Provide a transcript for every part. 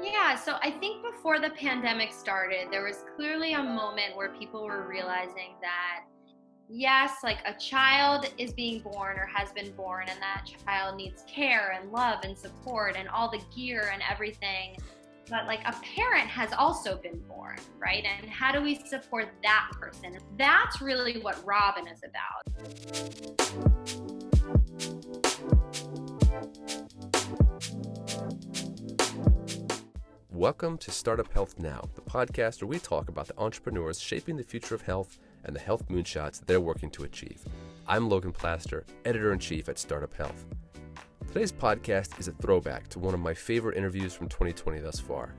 Yeah, so I think before the pandemic started, there was clearly a moment where people were realizing that, yes, like a child is being born or has been born, and that child needs care and love and support and all the gear and everything. But like a parent has also been born, right? And how do we support that person? That's really what ROBYN is about. Welcome to Startup Health Now, the podcast where we talk about the entrepreneurs shaping the future of health and the health moonshots they're working to achieve. I'm Logan Plaster, Editor-in-Chief at Startup Health. Today's podcast is a throwback to one of my favorite interviews from 2020 thus far.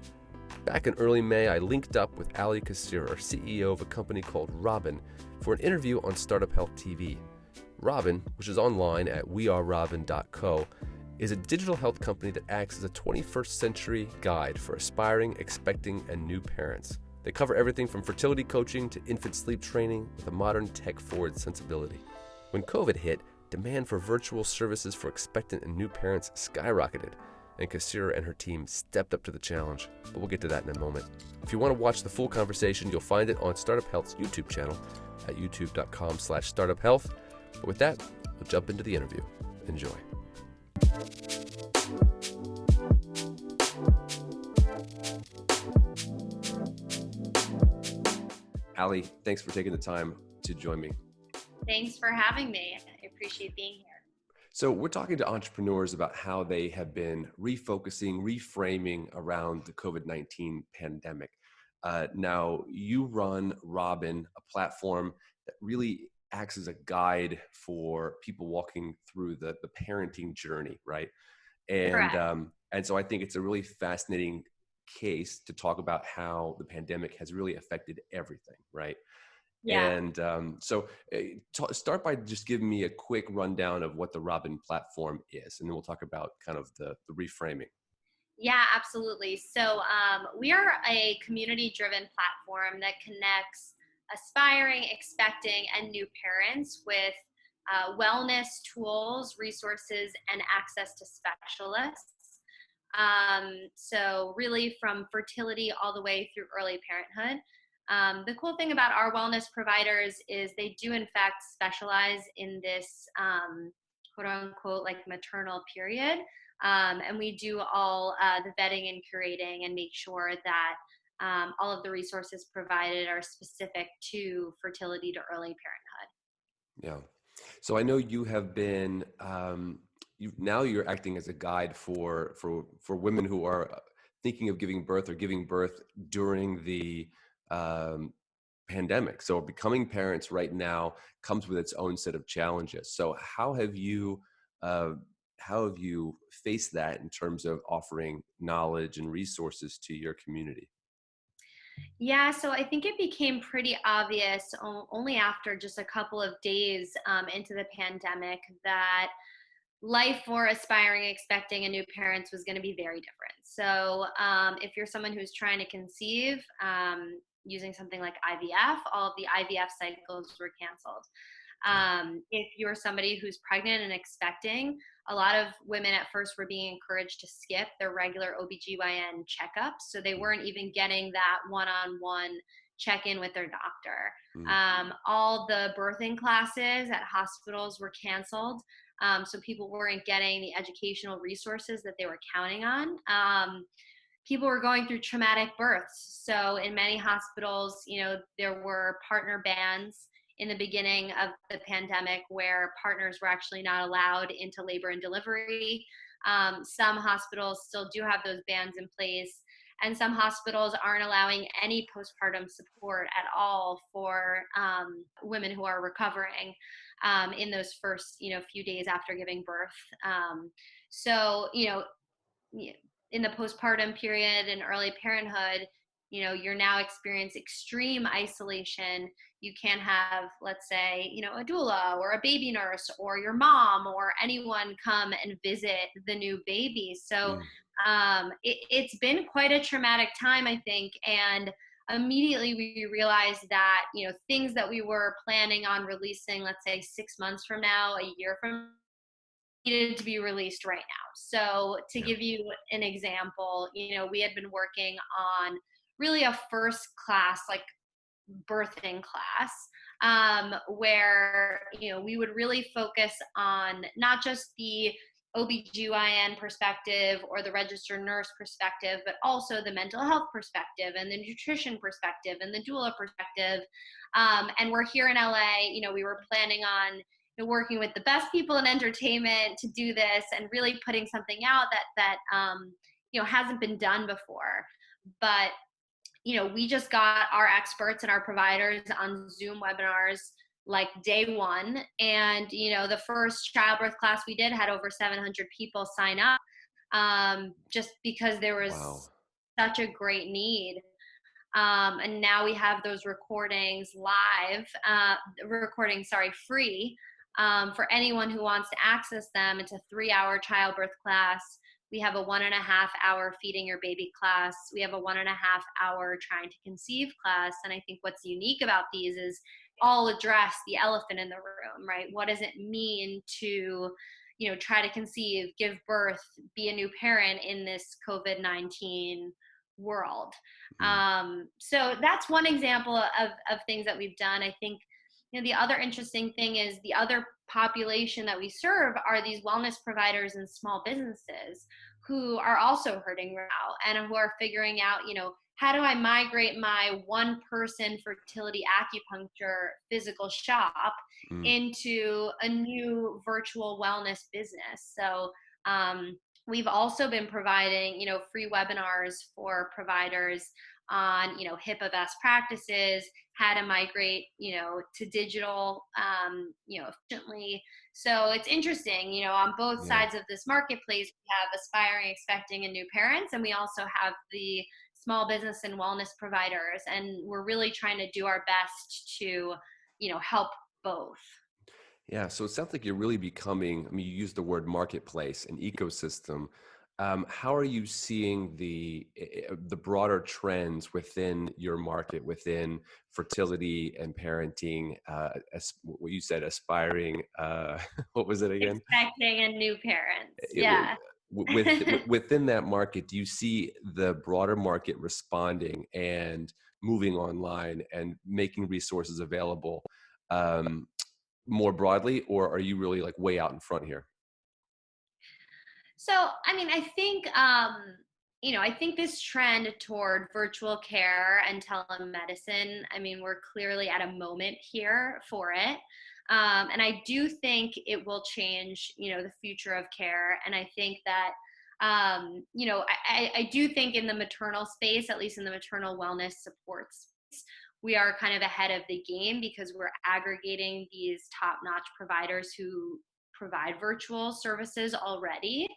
Back in early May, I linked up with Alli, CEO of a company called ROBYN, for an interview on Startup Health TV. ROBYN, which is online at wearerobyn.co, is a digital health company that acts as a 21st century guide for aspiring, expecting, and new parents. They cover everything from fertility coaching to infant sleep training with a modern tech-forward sensibility. When COVID hit, demand for virtual services for expectant and new parents skyrocketed, and Kasirer and her team stepped up to the challenge, but we'll get to that in a moment. If you want to watch the full conversation, you'll find it on Startup Health's YouTube channel at youtube.com/startuphealth. But with that, we'll jump into the interview. Enjoy. Alli, thanks for taking the time to join me. Thanks for having me. I appreciate being here. So we're talking to entrepreneurs about how they have been refocusing, reframing around the COVID-19 pandemic. Now, you run ROBYN, a platform that really acts as a guide for people walking through the parenting journey, right? And Correct. and so I think it's a really fascinating case to talk about how the pandemic has really affected everything, right? Yeah. And start by just giving me a quick rundown of what the ROBYN platform is, and then we'll talk about kind of the reframing. Yeah, absolutely. So we are a community-driven platform that connects aspiring, expecting, and new parents with wellness tools, resources, and access to specialists. So really from fertility all the way through early parenthood. The cool thing about our wellness providers is they do in fact specialize in this quote unquote like maternal period. And we do all the vetting and curating and make sure that all of the resources provided are specific to fertility to early parenthood. Yeah. So I know you have been you're acting as a guide for women who are thinking of giving birth or giving birth during the pandemic. So becoming parents right now comes with its own set of challenges. So uh, how have you faced that in terms of offering knowledge and resources to your community? Yeah, so I think it became pretty obvious only after just a couple of days into the pandemic that life for aspiring, expecting, and new parents was going to be very different. So, if you're someone who's trying to conceive using something like IVF, all of the IVF cycles were canceled. If you're somebody who's pregnant and expecting, a lot of women at first were being encouraged to skip their regular OBGYN checkups. So they weren't even getting that one on one check in with their doctor. Mm, All the birthing classes at hospitals were canceled. So people weren't getting the educational resources that they were counting on. People were going through traumatic births. So in many hospitals, there were partner bans in the beginning of the pandemic where partners were actually not allowed into labor and delivery. Some hospitals still do have those bans in place, and some hospitals aren't allowing any postpartum support at all for women who are recovering in those first, few days after giving birth. So, in the postpartum period and early parenthood, you're now experiencing extreme isolation. You can't have, let's say, a doula or a baby nurse or your mom or anyone come and visit the new baby. So mm, it's been quite a traumatic time, I think. And immediately we realized that, things that we were planning on releasing, let's say 6 months from now, a year from needed to be released right now. So to Yeah. give you an example, we had been working on really a first class, like birthing class, where we would really focus on not just the OBGYN perspective or the registered nurse perspective, but also the mental health perspective and the nutrition perspective and the doula perspective. And we're here in LA. We were planning on working with the best people in entertainment to do this and really putting something out that hasn't been done before. But we just got our experts and our providers on Zoom webinars like day one. And, the first childbirth class we did had over 700 people sign up, just because there Wow. was such a great need. And now we have those recordings live, free, for anyone who wants to access them. It's a 3-hour childbirth class. We have a 1.5-hour feeding your baby class. We have a 1.5-hour trying to conceive class. And I think what's unique about these is all address the elephant in the room, right? What does it mean to, try to conceive, give birth, be a new parent in this COVID-19 world? Mm. So that's one example of things that we've done. I think, the other interesting thing is the other population that we serve are these wellness providers and small businesses who are also hurting now and who are figuring out, how do I migrate my one person fertility acupuncture physical shop Mm. into a new virtual wellness business? So, we've also been providing, free webinars for providers on, HIPAA best practices, how to migrate, to digital, efficiently. So it's interesting, on both Yeah. sides of this marketplace, we have aspiring, expecting, and new parents, and we also have the small business and wellness providers, and we're really trying to do our best to, help both. Yeah, so it sounds like you're really becoming, I mean, you used the word marketplace and ecosystem. How are you seeing the broader trends within your market, within fertility and parenting, what you said, aspiring, what was it again? Expecting and new parents. It, w- Yeah. within that market, do you see the broader market responding and moving online and making resources available? Um, More broadly, or are you really like way out in front here? So, I mean, I think this trend toward virtual care and telemedicine, I mean, we're clearly at a moment here for it. And I do think it will change, the future of care. And I think that, I do think in the maternal space, at least in the maternal wellness supports, we are kind of ahead of the game because we're aggregating these top notch providers who provide virtual services already.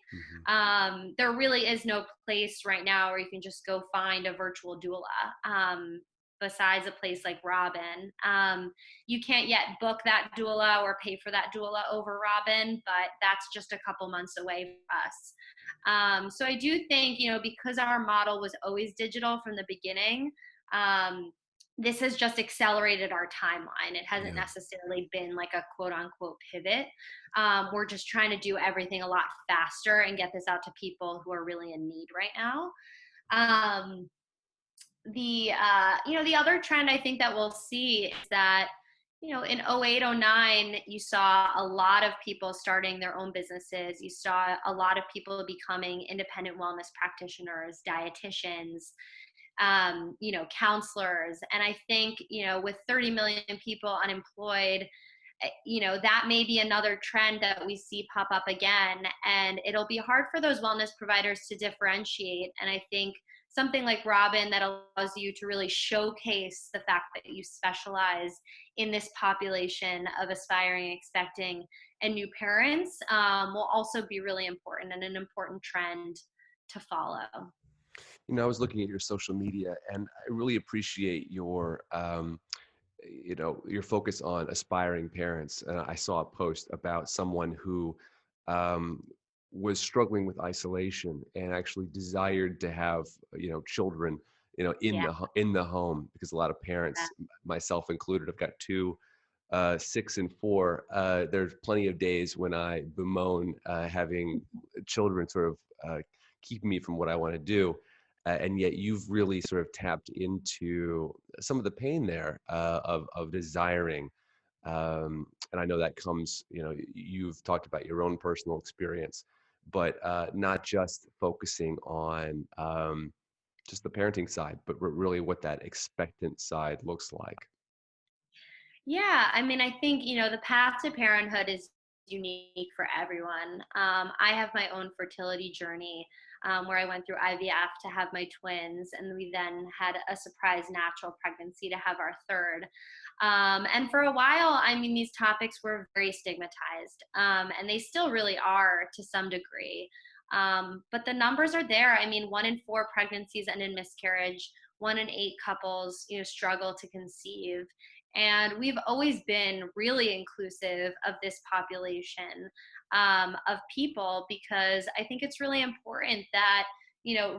Hmm. There really is no place right now where you can just go find a virtual doula. Besides a place like ROBYN. You can't yet book that doula or pay for that doula over ROBYN, but that's just a couple months away for us. So I do think, because our model was always digital from the beginning, this has just accelerated our timeline. It hasn't Yeah. necessarily been like a quote unquote pivot. We're just trying to do everything a lot faster and get this out to people who are really in need right now. Um, the other trend I think that we'll see is that, in 08, 09, you saw a lot of people starting their own businesses. You saw a lot of people becoming independent wellness practitioners, dietitians, counselors. And I think, with 30 million people unemployed, that may be another trend that we see pop up again. And it'll be hard for those wellness providers to differentiate. And I think something like ROBYN that allows you to really showcase the fact that you specialize in this population of aspiring, expecting, and new parents, will also be really important and an important trend to follow. I was looking at your social media, and I really appreciate your focus on aspiring parents. And I saw a post about someone who um, was struggling with isolation and actually desired to have, children, in Yeah. the home, because a lot of parents, myself included, have got two 6 and 4, there's plenty of days when I bemoan having children sort of keep me from what I want to do. And yet you've really sort of tapped into some of the pain there of desiring. And I know that comes, you've talked about your own personal experience, but not just focusing on just the parenting side, but really what that expectant side looks like. Yeah, I mean, I think, the path to parenthood is unique for everyone. I have my own fertility journey where I went through IVF to have my twins, and we then had a surprise natural pregnancy to have our third. And for a while, I mean, these topics were very stigmatized, and they still really are to some degree. But the numbers are there. I mean, 1 in 4 pregnancies end in miscarriage. 1 in 8 couples, struggle to conceive. And we've always been really inclusive of this population of people, because I think it's really important that,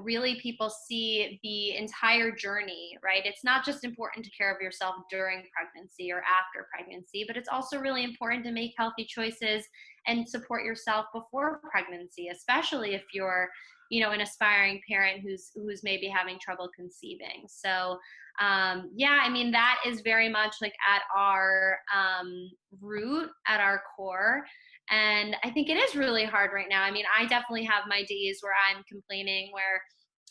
really people see the entire journey, right? It's not just important to care of yourself during pregnancy or after pregnancy, but it's also really important to make healthy choices and support yourself before pregnancy, especially if you're, an aspiring parent who's maybe having trouble conceiving. So yeah, I mean, that is very much like at our root, at our core. And I think it is really hard right now. I mean, I definitely have my days where I'm complaining, where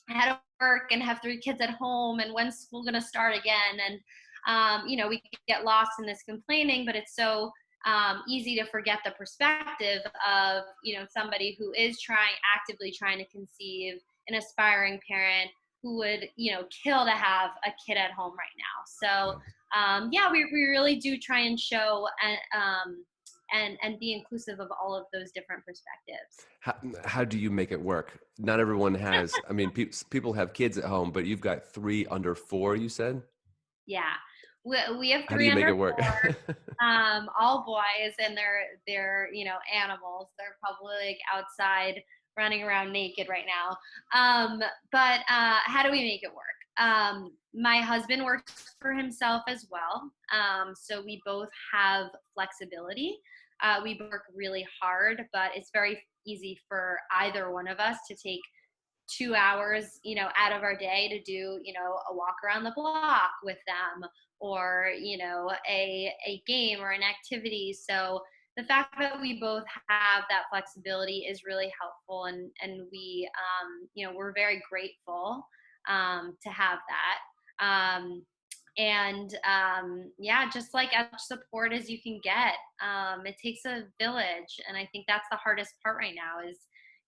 I had to work and have 3 kids at home, and when's school going to start again? And, we get lost in this complaining, but it's so easy to forget the perspective of, somebody who is actively trying to conceive, an aspiring parent who would, kill to have a kid at home right now. So, yeah, we really do try and show and be inclusive of all of those different perspectives. How do you make it work? Not everyone has, I mean, people have kids at home, but you've got 3 under 4, you said? Yeah, we have How do three you make under it work? 4, all boys, and they're animals. They're probably like outside running around naked right now. But how do we make it work? My husband works for himself as well, so we both have flexibility. We work really hard, but it's very easy for either one of us to take 2 hours, out of our day to do, a walk around the block with them, or, a game or an activity. So the fact that we both have that flexibility is really helpful. And we, we're very grateful to have that. Yeah, just like as much support as you can get. It takes a village. And I think that's the hardest part right now is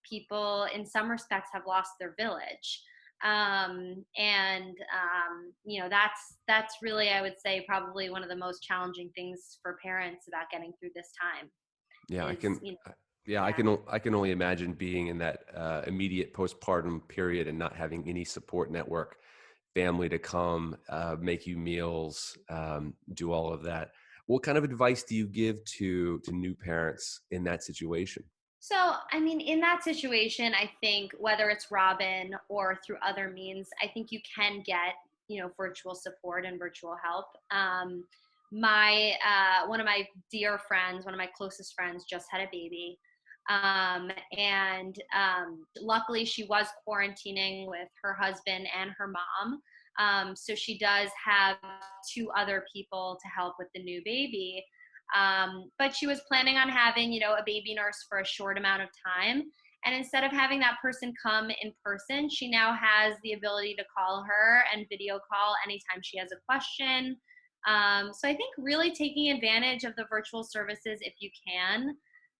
people in some respects have lost their village. That's really, I would say, probably one of the most challenging things for parents about getting through this time Yeah, I is, can. Yeah, yeah. I can only imagine being in that immediate postpartum period and not having any support network, family to come, make you meals, do all of that. What kind of advice do you give to new parents in that situation? So, I mean, in that situation, I think whether it's ROBYN or through other means, I think you can get, virtual support and virtual help. My One of my dear friends, one of my closest friends, just had a baby, and luckily she was quarantining with her husband and her mom. So she does have 2 other people to help with the new baby. But she was planning on having, a baby nurse for a short amount of time. And instead of having that person come in person, she now has the ability to call her and video call anytime she has a question. So I think really taking advantage of the virtual services if you can.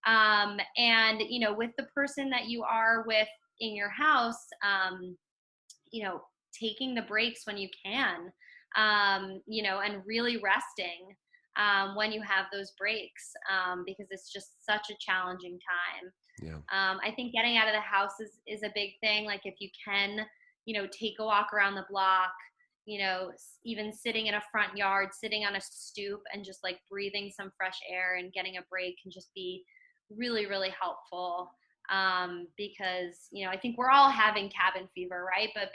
And, with the person that you are with in your house, you know, taking the breaks when you can, and really resting when you have those breaks, because it's just such a challenging time. Yeah. I think getting out of the house is a big thing. Like if you can, take a walk around the block, even sitting in a front yard, sitting on a stoop and just like breathing some fresh air and getting a break can just be really, really helpful. Because, I think we're all having cabin fever, right? But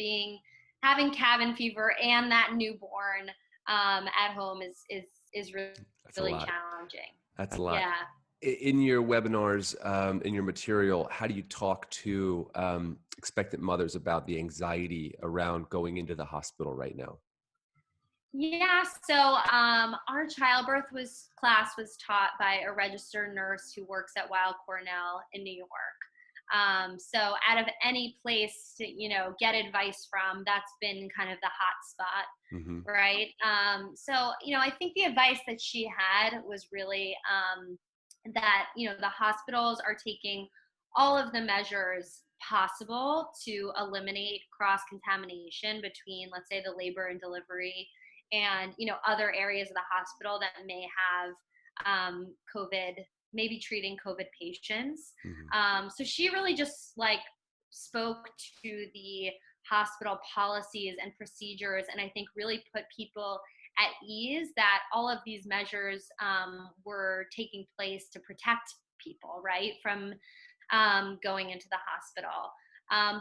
having cabin fever and that newborn at home is really That's a really lot. challenging. That's a lot. Yeah. In your webinars, in your material, how do you talk to expectant mothers about the anxiety around going into the hospital right now? Yeah, so our childbirth class was taught by a registered nurse who works at Weill Cornell in New York. So out of any place to, get advice from, that's been kind of the hot spot, Hmm. right? So, I think the advice that she had was really that, the hospitals are taking all of the measures possible to eliminate cross contamination between, let's say, the labor and delivery and, other areas of the hospital that may have COVID, maybe treating COVID patients. Hmm. So she really just like spoke to the hospital policies and procedures, and I think really put people at ease that all of these measures were taking place to protect people, right, from going into the hospital.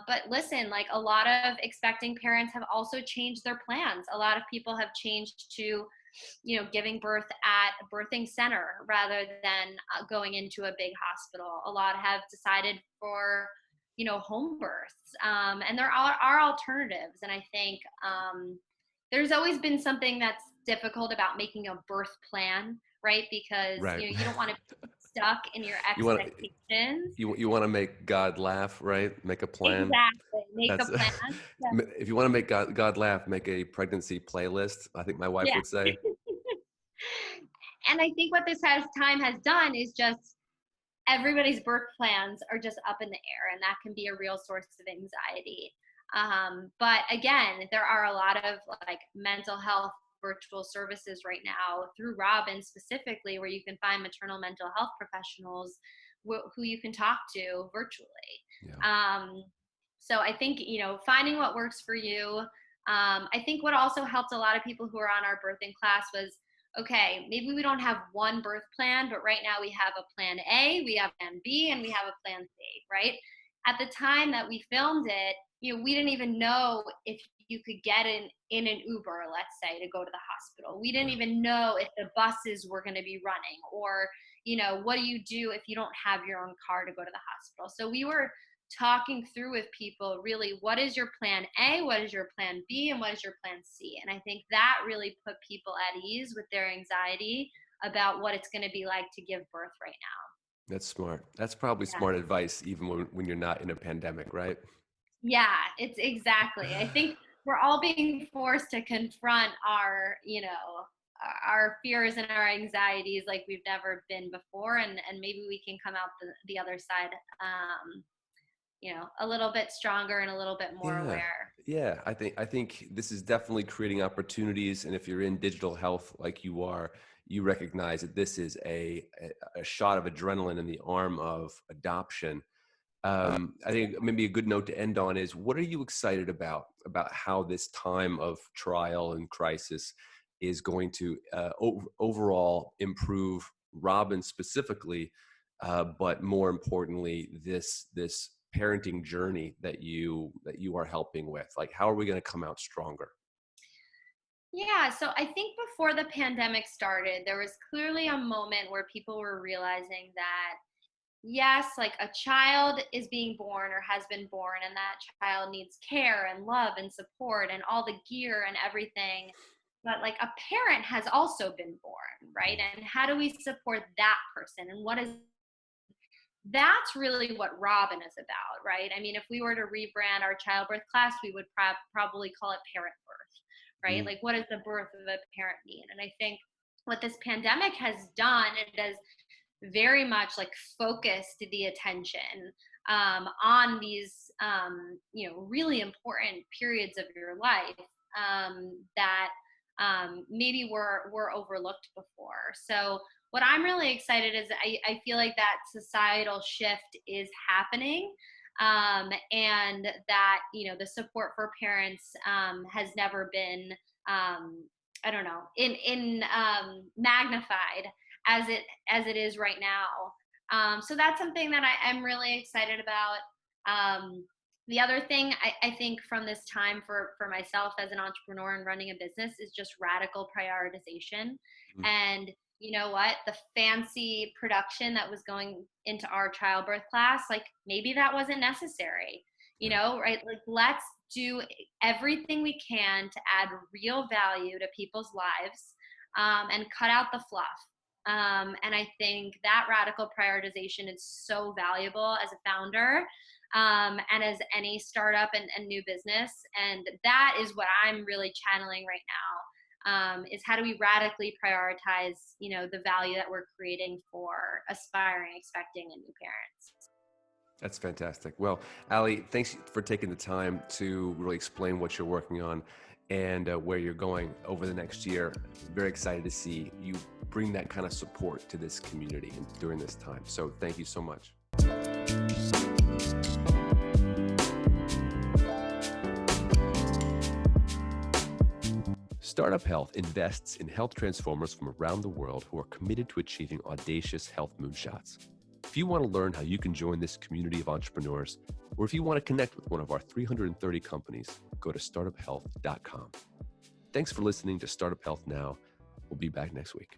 But listen, like a lot of expecting parents have also changed their plans. A lot of people have changed to, giving birth at a birthing center rather than going into a big hospital. A lot have decided for, home births. And there are alternatives. And I think there's always been something that's difficult about making a birth plan, right? Because, Right. you don't want to be stuck in your You want expectations. you want to make God laugh, right? Make a plan. Exactly. Make a That's plan. Yeah. if you want to make God laugh, make a pregnancy playlist. I think my wife Yeah. would say. And I think what this time has done is just everybody's birth plans are just up in the air, and that can be a real source of anxiety. But again, there are a lot of like mental health virtual services right now through ROBYN specifically, where you can find maternal mental health professionals who you can talk to virtually. Yeah. So I think, finding what works for you. I think what also helped a lot of people who are on our birthing class was, okay, maybe we don't have one birth plan, but right now we have a plan A, we have plan B, and we have a plan C, right? At the time that we filmed it, we didn't even know if you could get in an Uber, let's say, to go to the hospital. We didn't Yeah. even know if the buses were going to be running, or, what do you do if you don't have your own car to go to the hospital? So we were talking through with people really, what is your plan A, what is your plan B, and what is your plan C? And I think that really put people at ease with their anxiety about what it's going to be like to give birth right That's smart. That's probably now. smart advice, even when you're not in a pandemic, right? Yeah, it's exactly. I think we're all being forced to confront our, our fears and our anxieties like we've never been before, and maybe we can come out the other side a little bit stronger and a little bit more Yeah. aware. Yeah. I think this is definitely creating opportunities. And if you're in digital health like you are, you recognize that this is a shot of adrenaline in the arm of adoption. I think maybe a good note to end on is, what are you excited about how this time of trial and crisis is going to overall improve ROBYN specifically, but more importantly, this parenting journey that you are helping with? Like, how are we going to come out stronger? Yeah, so I think before the pandemic started, there was clearly a moment where people were realizing that yes, like a child is being born or has been born, and that child needs care and love and support and all the gear and everything. But like a parent has also been born, right? And how do we support that person? And what is that's really what ROBYN is about, right? I mean, if we were to rebrand our childbirth class, we would probably call it parent birth, right? Mm. Like, what does the birth of a parent mean? And I think what this pandemic has done, it has very much like focused the attention on these really important periods of your life that maybe were overlooked before. So what I'm really excited is I feel like that societal shift is happening, and that the support for parents has never been I don't know in magnified as it is right now. So that's something that I'm really excited about. The other thing I think from this time for myself as an entrepreneur and running a business is just radical prioritization. Mm. And you know what, the fancy production that was going into our childbirth class, like maybe that wasn't necessary, you Yeah. know, right? Like let's do everything we can to add real value to people's lives, and cut out the fluff. And I think that radical prioritization is so valuable as a founder, and as any startup and new business. And that is what I'm really channeling right now, is how do we radically prioritize, you know, the value that we're creating for aspiring, expecting, and new parents. That's fantastic. Well, Alli, thanks for taking the time to really explain what you're working on and where you're going over the next year. Very excited to see you bring that kind of support to this community during this time. So thank you so much. Startup Health invests in health transformers from around the world who are committed to achieving audacious health moonshots. If you want to learn how you can join this community of entrepreneurs, or if you want to connect with one of our 330 companies, go to startuphealth.com. Thanks for listening to Startup Health Now. We'll be back next week.